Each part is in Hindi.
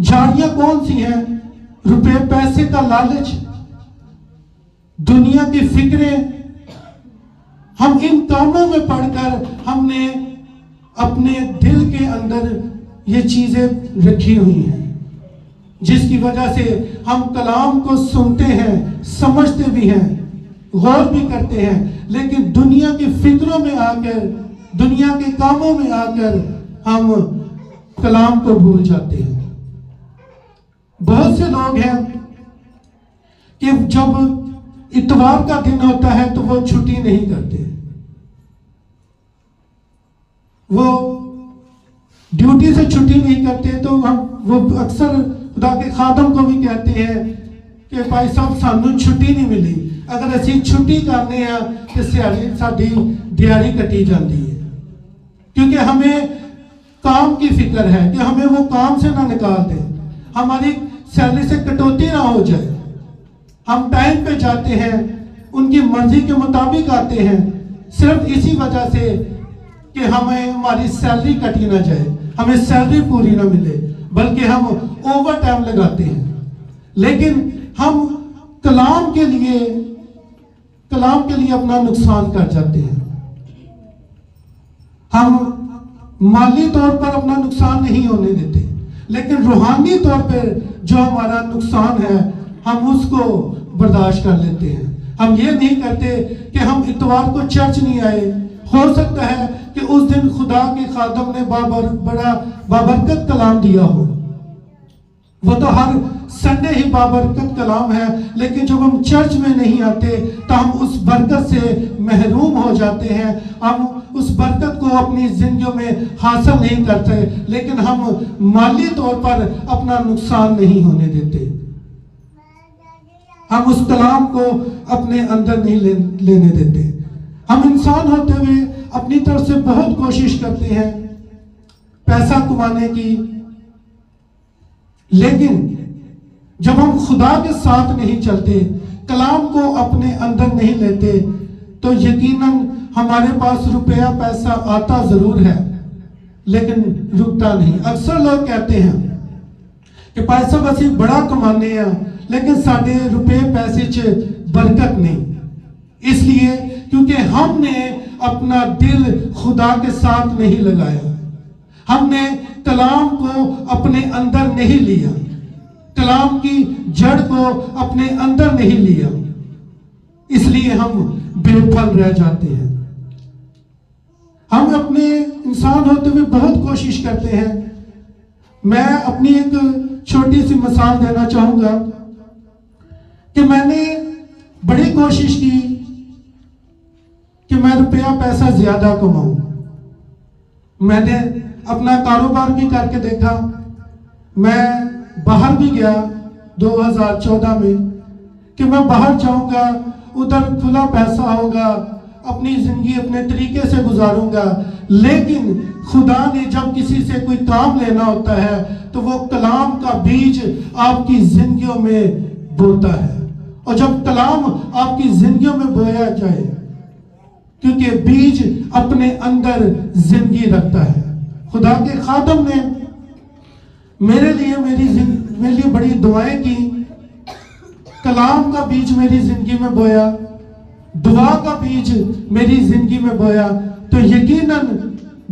झाड़ियां कौन सी हैं? रुपए पैसे का लालच, दुनिया की फिक्रें। हम इन कामों में पढ़कर हमने अपने दिल के अंदर ये चीजें रखी हुई हैं, जिसकी वजह से हम कलाम को सुनते हैं, समझते भी हैं, गौर भी करते हैं, लेकिन दुनिया की फिक्रों में आकर, दुनिया के कामों में आकर हम कलाम को भूल जाते हैं। बहुत से लोग हैं कि जब इतवार का दिन होता है तो वो छुट्टी नहीं करते, वो ड्यूटी से छुट्टी नहीं करते। तो वो अक्सर खुदा के खादम को भी कहते हैं कि भाई साहब सानू छुट्टी नहीं मिली, अगर असी छुट्टी करने आ तो साडी दिहाड़ी कटी जाती है, क्योंकि हमें काम की फिक्र है कि हमें वो काम से ना निकाल दे, हमारी सैलरी से कटौती ना हो जाए। हम टाइम पे जाते हैं, उनकी मर्जी के मुताबिक आते हैं, सिर्फ इसी वजह से कि हमें हमारी सैलरी कटी ना जाए, हमें सैलरी पूरी ना मिले, बल्कि हम ओवर टाइम लगाते हैं। लेकिन हम कलाम के लिए अपना नुकसान कर जाते हैं। हम माली तौर पर अपना नुकसान नहीं होने देते, लेकिन रूहानी तौर पर जो हमारा नुकसान है हम उसको बर्दाश्त कर लेते हैं। हम ये नहीं करते कि हम इतवार को चर्च नहीं आए। हो सकता है कि उस दिन खुदा के खादम ने बड़ा बाबरकत कलाम दिया हो, वो तो हर संडे ही बाबरकत कलाम है, लेकिन जब हम चर्च में नहीं आते तो हम उस बरकत से महरूम हो जाते हैं। हम उस बरकत को अपनी जिंदगी में हासिल नहीं करते, लेकिन हम माली तौर पर अपना नुकसान नहीं होने देते। हम उस कलाम को अपने अंदर नहीं लेने देते। हम इंसान होते हुए अपनी तरफ से बहुत कोशिश करते हैं पैसा कमाने की, लेकिन जब हम खुदा के साथ नहीं चलते, कलाम को अपने अंदर नहीं लेते, तो यकीनन हमारे पास रुपया पैसा आता जरूर है, लेकिन रुकता नहीं। अक्सर लोग कहते हैं कि पैसा बस बड़ा कमाने हैं, लेकिन साढ़े रुपये पैसे च बरकत नहीं। इसलिए क्योंकि हमने अपना दिल खुदा के साथ नहीं लगाया, हमने कलाम को अपने अंदर नहीं लिया, कलाम की जड़ को अपने अंदर नहीं लिया, इसलिए हम बेफल रह जाते हैं। हम अपने इंसान होते हुए बहुत कोशिश करते हैं। मैं अपनी एक छोटी सी मिसाल देना चाहूंगा कि मैंने बड़ी कोशिश की कि मैं रुपया पैसा ज्यादा कमाऊं। मैंने अपना कारोबार भी करके देखा, मैं बाहर भी गया 2014 में कि मैं बाहर जाऊंगा, उधर खुला पैसा होगा, अपनी जिंदगी अपने तरीके से गुजारूंगा। लेकिन खुदा ने जब किसी से कोई काम लेना होता है तो वो कलाम का बीज आपकी जिंदगियों में बोता है, और जब कलाम आपकी जिंदगियों में बोया जाए, क्योंकि बीज अपने अंदर जिंदगी रखता है। खुदा के खादम ने मेरे लिए बड़ी दुआएं की, कलाम का बीज मेरी जिंदगी में बोया, दुआ का बीज मेरी जिंदगी में बोया, तो यकीनन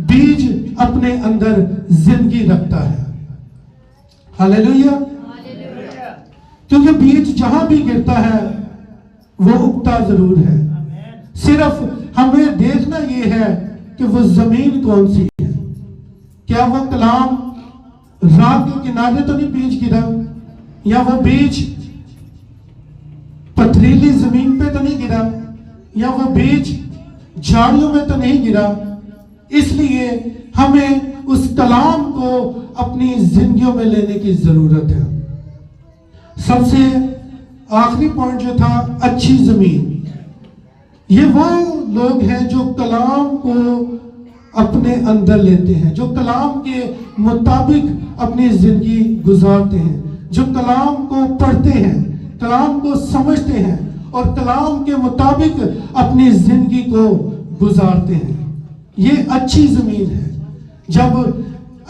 बीज अपने अंदर जिंदगी रखता है। हालेलुया। क्योंकि बीज जहां भी गिरता है वो उगता जरूर है, सिर्फ हमें देखना यह है कि वो जमीन कौन सी है। क्या वो कलाम राह के किनारे तो नहीं बीज गिरा, या वो बीज पथरीली जमीन पे तो नहीं गिरा, या वो बीज झाड़ियों में तो नहीं गिरा। इसलिए हमें उस कलाम को अपनी जिंदगियों में लेने की जरूरत है। सबसे आखिरी पॉइंट जो था, अच्छी जमीन। ये वो लोग हैं जो कलाम को अपने अंदर लेते हैं, जो कलाम के मुताबिक अपनी जिंदगी गुजारते हैं, जो कलाम को पढ़ते हैं, कलाम को समझते हैं और कलाम के मुताबिक अपनी जिंदगी को गुजारते हैं। ये अच्छी जमीन है। जब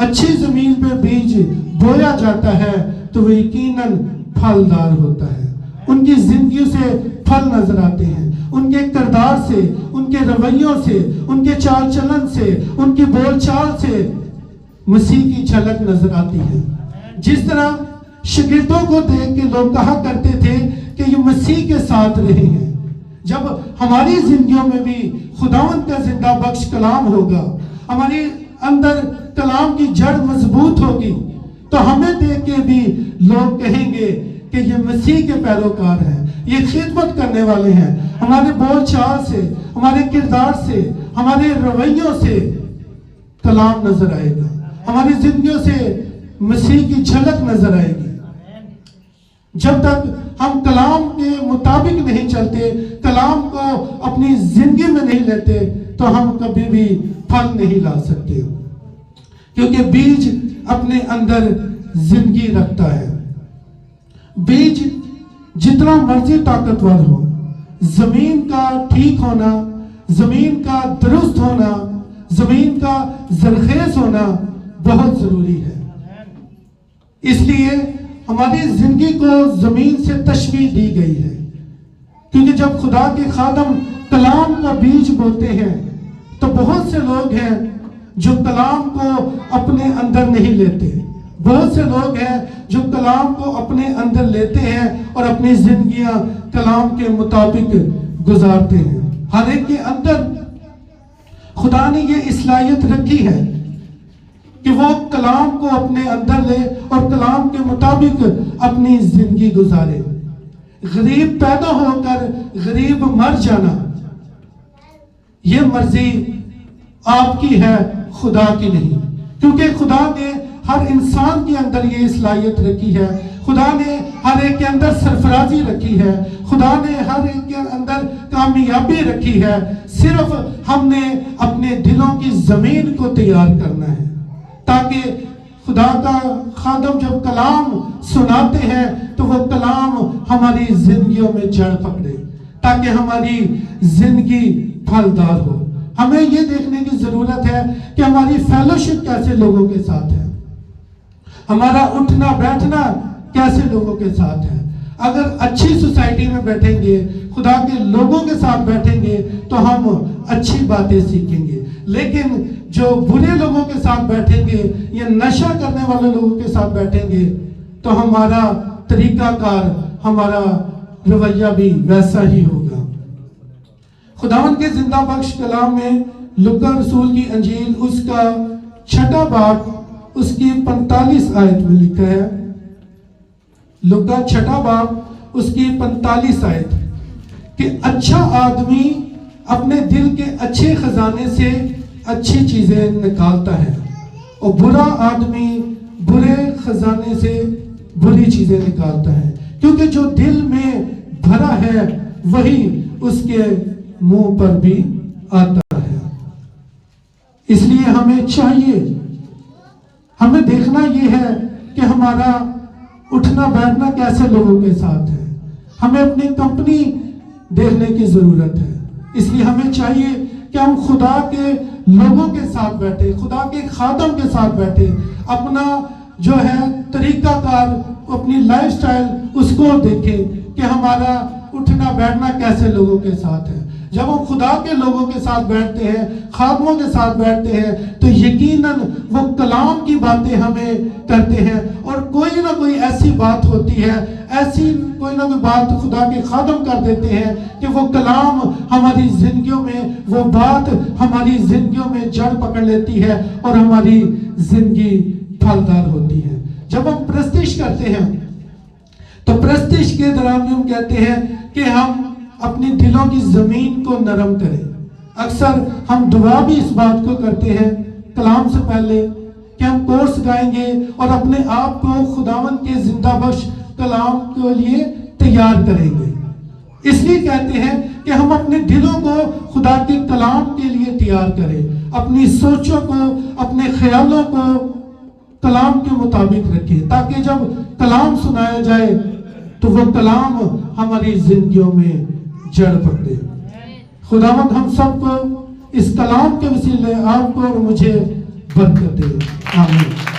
अच्छी जमीन पे बीज बोया जाता है तो वो यकीनन फलदार होता है। उनकी जिंदगी से फल नजर आते हैं, उनके किरदार से, उनके रवैयों से, उनके चाल चलन से, उनकी बोलचाल से मसीह की झलक नजर आती है। जिस तरह शागिर्दों को देख के लोग कहा करते थे कि ये मसीह के साथ रहे हैं, जब हमारी जिंदगियों में भी खुदावंद का जिंदा बख्श कलाम होगा, हमारे अंदर कलाम की जड़ मजबूत होगी, तो हमें देख के भी लोग कहेंगे कि ये मसीह के पैरोकार हैं, ये खिदमत करने वाले हैं। हमारे बोलचाल से, हमारे किरदार से, हमारे रवैयों से कलाम नजर आएगा, हमारी जिंदगियों से मसीह की झलक नजर आएगी। जब तक हम कलाम के मुताबिक नहीं चलते, कलाम को अपनी जिंदगी में नहीं लेते, तो हम कभी भी फल नहीं ला सकते, क्योंकि बीज अपने अंदर जिंदगी रखता है। बीज जितना मर्जी ताकतवर हो, जमीन का ठीक होना, जमीन का दुरुस्त होना, जमीन का जरखेज होना बहुत जरूरी है। इसलिए हमारी जिंदगी को जमीन से तशबीह दी गई है, क्योंकि जब खुदा के खादम कलाम का बीज बोते हैं तो बहुत से लोग हैं जो कलाम को अपने अंदर नहीं लेते। बहुत से लोग हैं जो कलाम को अपने अंदर लेते हैं और अपनी जिंदगियां कलाम के मुताबिक गुजारते हैं। हर एक के अंदर खुदा ने ये इस्लाहियत रखी है कि वो कलाम को अपने अंदर ले और कलाम के मुताबिक अपनी जिंदगी गुजारे। गरीब पैदा होकर गरीब मर जाना, ये मर्जी आपकी है, खुदा की नहीं, क्योंकि खुदा ने हर इंसान के अंदर ये इस्लाहियत रखी है। खुदा ने हर एक के अंदर सरफराजी रखी है, खुदा ने हर एक के अंदर कामयाबी रखी है। सिर्फ हमने अपने दिलों की जमीन को तैयार करना है, ताकि खुदा का खादम जब कलाम सुनाते हैं तो वो कलाम हमारी जिंदगियों में जड़ पकड़े, ताकि हमारी जिंदगी फलदार हो। हमें ये देखने की जरूरत है कि हमारी फेलोशिप कैसे लोगों के साथ है, हमारा उठना बैठना कैसे लोगों के साथ है। अगर अच्छी सोसाइटी में बैठेंगे, खुदा के लोगों के साथ बैठेंगे, तो हम अच्छी बातें सीखेंगे। लेकिन जो बुरे लोगों के साथ बैठेंगे या नशा करने वाले लोगों के साथ बैठेंगे, तो हमारा तरीकाकार, हमारा रवैया भी वैसा ही होगा। खुदावंद के जिंदा बख्श कलाम में लुका रसूल की अंजील उसका 6 बाब उसकी 45 आयत में लिखा है। लुका 6 बाब उसकी 45 आयत कि अच्छा आदमी अपने दिल के अच्छे खजाने से अच्छी चीजें निकालता है और बुरा आदमी बुरे खजाने से बुरी चीजें निकालता है, क्योंकि जो दिल में भरा है वही उसके मुंह पर भी आता है। इसलिए हमें चाहिए, हमें देखना यह है कि हमारा उठना बैठना कैसे लोगों के साथ है। हमें अपनी कंपनी देखने की जरूरत है। इसलिए हमें चाहिए कि हम खुदा के लोगों के साथ बैठे, खुदा के खादम के साथ बैठे, अपना जो है तरीकाकार, अपनी लाइफस्टाइल उसको देखें कि हमारा उठना बैठना कैसे लोगों के साथ है। जब हम खुदा के लोगों के साथ बैठते हैं, खादमों के साथ बैठते हैं, तो यकीनन वो कलाम की बातें हमें करते हैं और कोई ना कोई ऐसी बात होती है, ऐसी कोई ना कोई बात खुदा के खादम कर देते हैं कि वो कलाम हमारी जिंदगियों में, वो बात हमारी जिंदगियों में जड़ पकड़ लेती है और हमारी जिंदगी फलदार होती है। जब हम प्रस्तिश करते हैं तो प्रस्तिश के दौरान हम कहते हैं कि हम अपनी दिलों की जमीन को नरम करें। अक्सर हम दुआ भी इस बात को करते हैं कलाम से पहले कि हम कोर्स गाएंगे और अपने आप को खुदावन के जिंदा बख्श कलाम के लिए तैयार करेंगे। इसलिए कहते हैं कि हम अपने दिलों को खुदा के कलाम के लिए तैयार करें, अपनी सोचों को, अपने ख्यालों को कलाम के मुताबिक रखें, ताकि जब कलाम सुनाया जाए तो वो कलाम हमारी जिंदगियों में जड़ पकड़े। खुदावंद हम सबको इस कलाम के वसीले आपको और मुझे बरकत दे। आमीन।